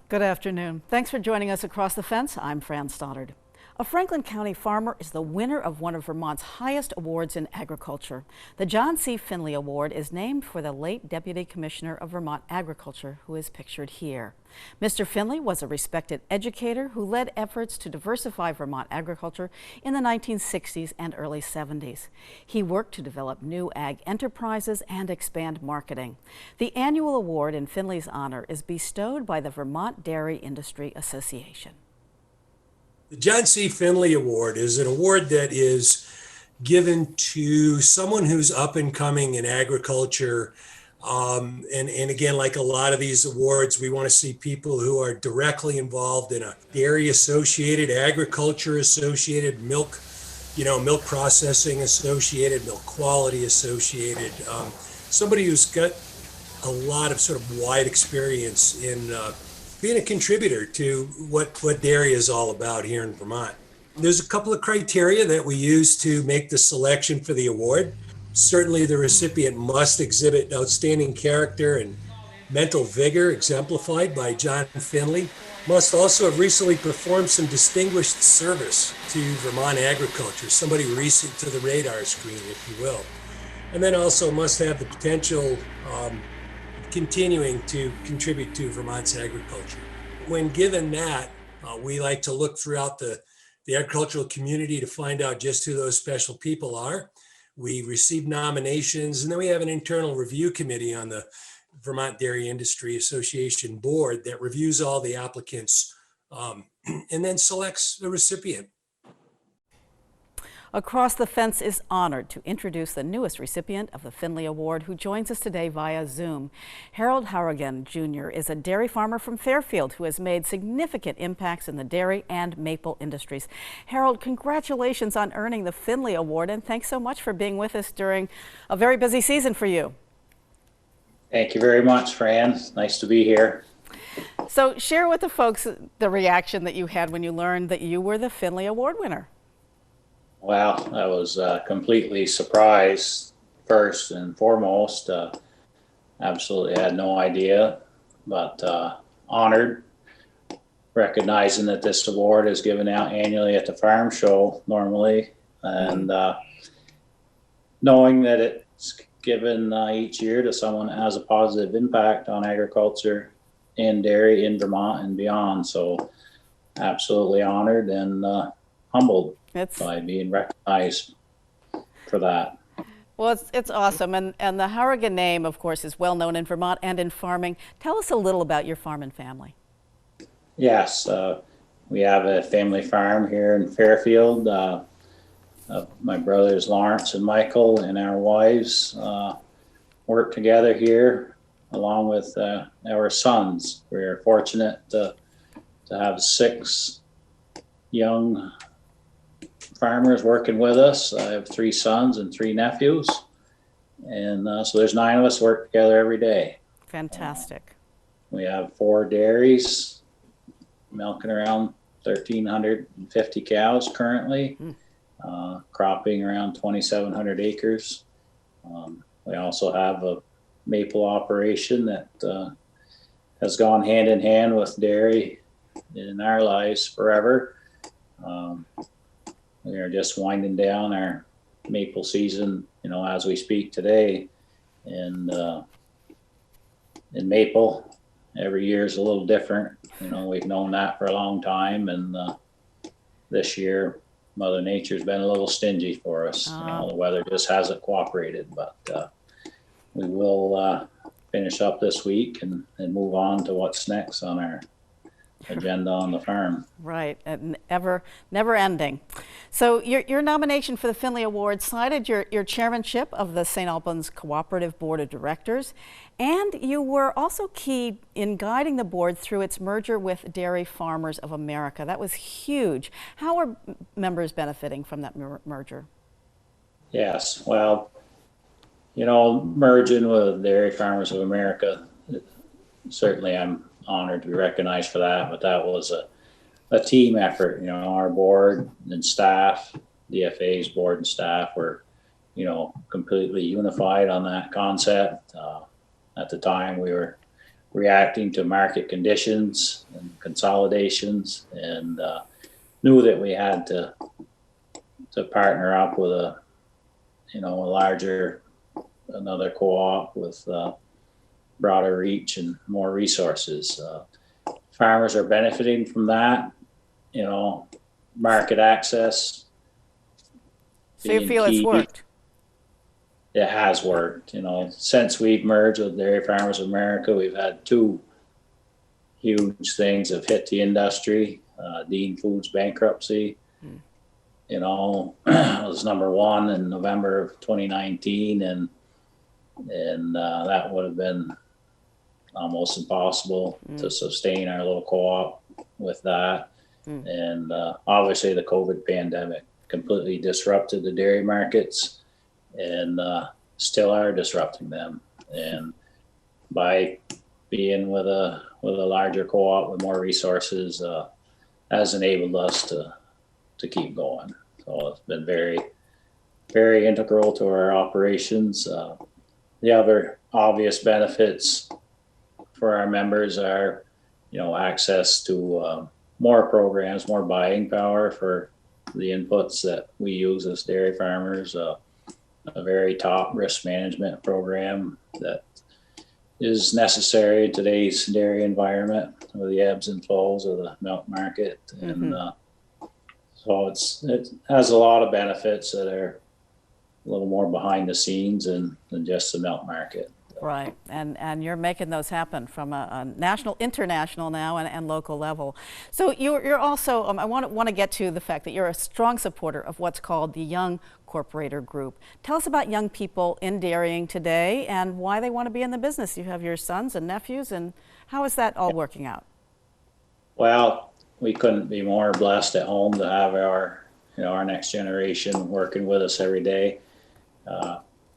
Good afternoon. Thanks for joining us across the fence. I'm Fran Stoddard. A Franklin County farmer is the winner of one of Vermont's highest awards in agriculture. The John C. Finley Award is named for the late Deputy Commissioner of Vermont Agriculture, who is pictured here. Mr. Finley was a respected educator who led efforts to diversify Vermont agriculture in the 1960s and early 70s. He worked to develop new ag enterprises and expand marketing. The annual award in Finley's honor is bestowed by the Vermont Dairy Industry Association. The John C. Finley Award is an award that is given to someone who's up and coming in agriculture. And again, like a lot of these awards, we want to see people who are directly involved in a dairy associated, agriculture associated, milk processing associated, milk quality associated. Somebody who's got a lot of sort of wide experience in being a contributor to what dairy is all about here in Vermont. There's a couple of criteria that we use to make the selection for the award. Certainly the recipient must exhibit outstanding character and mental vigor exemplified by John Finley. Must also have recently performed some distinguished service to Vermont agriculture, somebody recent to the radar screen, if you will. And then also must have the potential continuing to contribute to Vermont's agriculture. When given that, we like to look throughout the agricultural community to find out just who those special people are. We receive nominations, and then we have an internal review committee on the Vermont Dairy Industry Association board that reviews all the applicants and then selects the recipient. Across the Fence is honored to introduce the newest recipient of the Finley Award, who joins us today via Zoom. Harold Corrigan Jr. is a dairy farmer from Fairfield who has made significant impacts in the dairy and maple industries. Harold, congratulations on earning the Finley Award, and thanks so much for being with us during a very busy season for you. Thank you very much, Fran. Nice to be here. So share with the folks the reaction that you had when you learned that you were the Finley Award winner. Well, I was completely surprised, first and foremost. Absolutely had no idea, but honored, recognizing that this award is given out annually at the farm show normally, and knowing that it's given each year to someone that has a positive impact on agriculture and dairy in Vermont and beyond. So absolutely honored and humbled by being recognized for that. Well, it's awesome. And the Corrigan name, of course, is well known in Vermont and in farming. Tell us a little about your farm and family. Yes, we have a family farm here in Fairfield. My brothers Lawrence and Michael and our wives work together here along with our sons. We're fortunate to have 6 young farmers working with us. I have 3 sons and 3 nephews, and so there's 9 of us work together every day. Fantastic. We have 4 dairies, milking around 1,350 cows currently, cropping around 2,700 acres. We also have a maple operation that has gone hand in hand with dairy in our lives forever. We are just winding down our maple season, as we speak today. And in maple, every year is a little different. We've known that for a long time. And this year, Mother Nature's been a little stingy for us. The weather just hasn't cooperated. But we will finish up this week and move on to what's next on our agenda on the farm. Right, and never ending. So your nomination for the Finley Award cited your chairmanship of the St. Albans Cooperative Board of Directors, and you were also key in guiding the board through its merger with Dairy Farmers of America. That was huge. How are members benefiting from that merger? Yes, well, merging with Dairy Farmers of America, certainly I'm honored to be recognized for that, but that was a team effort. Our board and staff, DFA's board and staff were, completely unified on that concept. At the time, we were reacting to market conditions and consolidations, and knew that we had to partner up with a larger, another co-op with broader reach and more resources. Farmers are benefiting from that, market access. So you feel it's worked? It has worked. Since we've merged with Dairy Farmers of America, we've had two huge things have hit the industry. Dean Foods bankruptcy, it was number one in November of 2019, and that would have been almost impossible to sustain our little co-op with that. And obviously the COVID pandemic completely disrupted the dairy markets, and still are disrupting them. And by being with a larger co-op with more resources has enabled us to keep going. So it's been very, very integral to our operations. The other obvious benefits for our members are, access to more programs, more buying power for the inputs that we use as dairy farmers, a very top risk management program that is necessary in today's dairy environment with the ebbs and flows of the milk market. And so it has a lot of benefits that are a little more behind the scenes than just the milk market. Right, and you're making those happen from a national, international now, and local level. So you're also, I want to get to the fact that you're a strong supporter of what's called the Young Corporator Group. Tell us about young people in dairying today and why they want to be in the business. You have your sons and nephews, and how is that all working out? Well, we couldn't be more blessed at home to have our next generation working with us every day.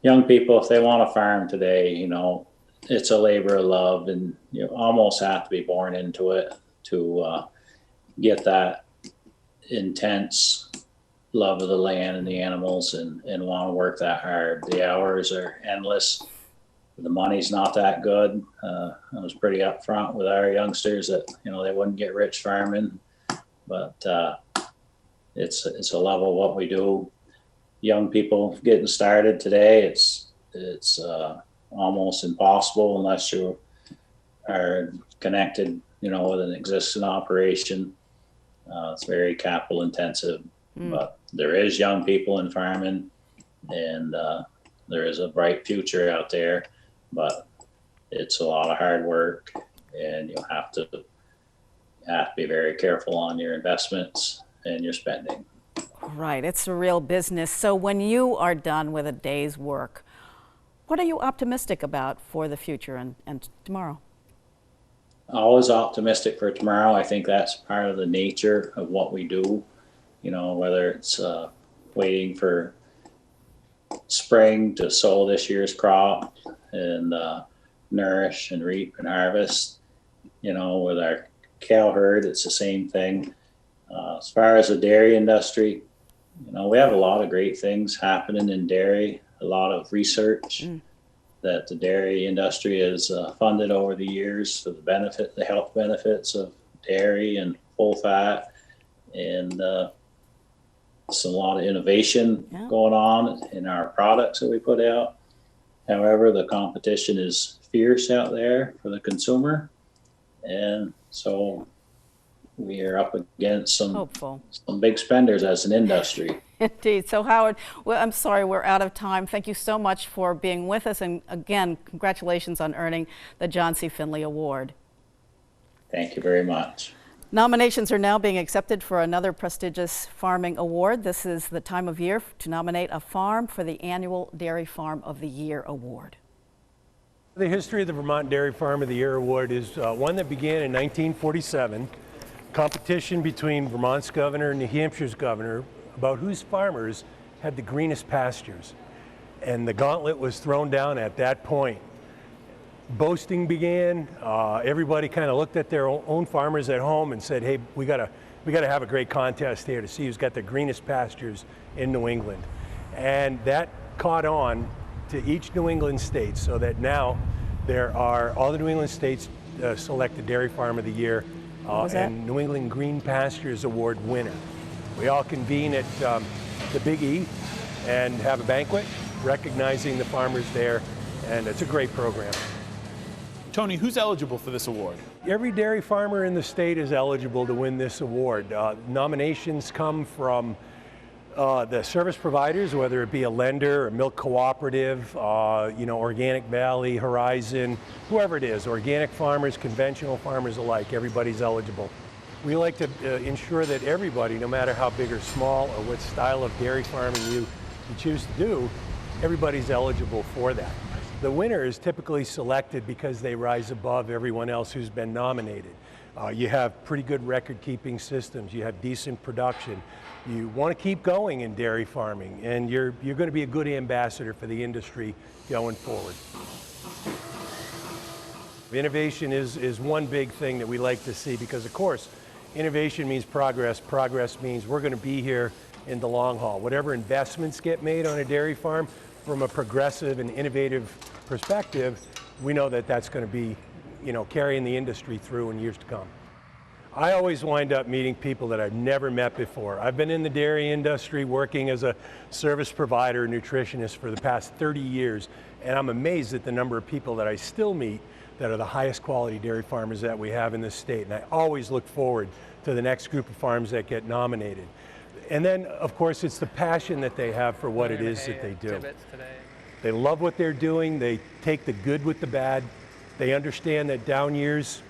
Young people, if they want to farm today, it's a labor of love, and you almost have to be born into it to get that intense love of the land and the animals and want to work that hard. The hours are endless. The money's not that good. I was pretty upfront with our youngsters that, they wouldn't get rich farming, but it's a love of what we do. Young people getting started today, it's almost impossible unless you are connected, with an existing operation. It's very capital intensive, but there is young people in farming, and there is a bright future out there, but it's a lot of hard work, and you have to be very careful on your investments and your spending. Right, it's a real business. So when you are done with a day's work, what are you optimistic about for the future and tomorrow? Always optimistic for tomorrow. I think that's part of the nature of what we do, whether it's waiting for spring to sow this year's crop and nourish and reap and harvest. With our cow herd, it's the same thing. As far as the dairy industry, we have a lot of great things happening in dairy, a lot of research that the dairy industry has funded over the years for the health benefits of dairy and full fat, and it's a lot of innovation going on in our products that we put out. However, the competition is fierce out there for the consumer, and so we are up against some big spenders as an industry. Indeed. So Howard, well, I'm sorry we're out of time. Thank you so much for being with us, and again, congratulations on earning the John C. Finley Award. Thank you very much. Nominations are now being accepted for another prestigious farming award. This is the time of year to nominate a farm for the annual Dairy Farm of the Year Award. The history of the Vermont Dairy Farm of the Year Award is one that began in 1947. Competition between Vermont's governor and New Hampshire's governor about whose farmers had the greenest pastures. And the gauntlet was thrown down at that point. Boasting began. Everybody kind of looked at their own farmers at home and said, hey, we gotta have a great contest here to see who's got the greenest pastures in New England. And that caught on to each New England state, so that now there are all the New England states selected Dairy Farm of the Year and New England Green Pastures Award winner. We all convene at the Big E and have a banquet recognizing the farmers there, and it's a great program. Tony, who's eligible for this award? Every dairy farmer in the state is eligible to win this award. Nominations come from the service providers, whether it be a lender, a milk cooperative, Organic Valley, Horizon, whoever it is, organic farmers, conventional farmers alike, everybody's eligible. We like to ensure that everybody, no matter how big or small or what style of dairy farming you choose to do, everybody's eligible for that. The winner is typically selected because they rise above everyone else who's been nominated. You have pretty good record-keeping systems. You have decent production. You want to keep going in dairy farming, and you're going to be a good ambassador for the industry going forward. Innovation is one big thing that we like to see because, of course, innovation means progress. Progress means we're going to be here in the long haul. Whatever investments get made on a dairy farm, from a progressive and innovative perspective, we know that that's going to be, carrying the industry through in years to come. I always wind up meeting people that I've never met before. I've been in the dairy industry working as a service provider, nutritionist for the past 30 years, and I'm amazed at the number of people that I still meet that are the highest quality dairy farmers that we have in this state, and I always look forward to the next group of farms that get nominated. And then, of course, it's the passion that they have for what it is that they do. They love what they're doing. They take the good with the bad. They understand that down years,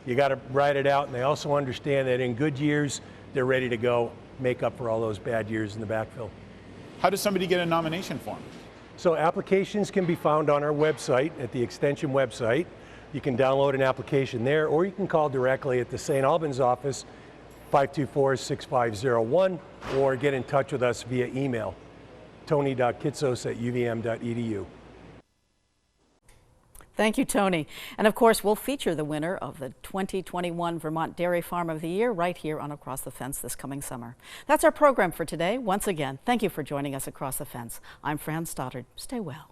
you got to ride it out. And they also understand that in good years, they're ready to go make up for all those bad years in the backfill. How does somebody get a nomination form? So applications can be found on our website, at the Extension website. You can download an application there, or you can call directly at the St. Albans office, 524-6501, or get in touch with us via email, tony.kitsos@uvm.edu. Thank you, Tony. And of course, we'll feature the winner of the 2021 Vermont Dairy Farm of the Year right here on Across the Fence this coming summer. That's our program for today. Once again, thank you for joining us Across the Fence. I'm Fran Stoddard. Stay well.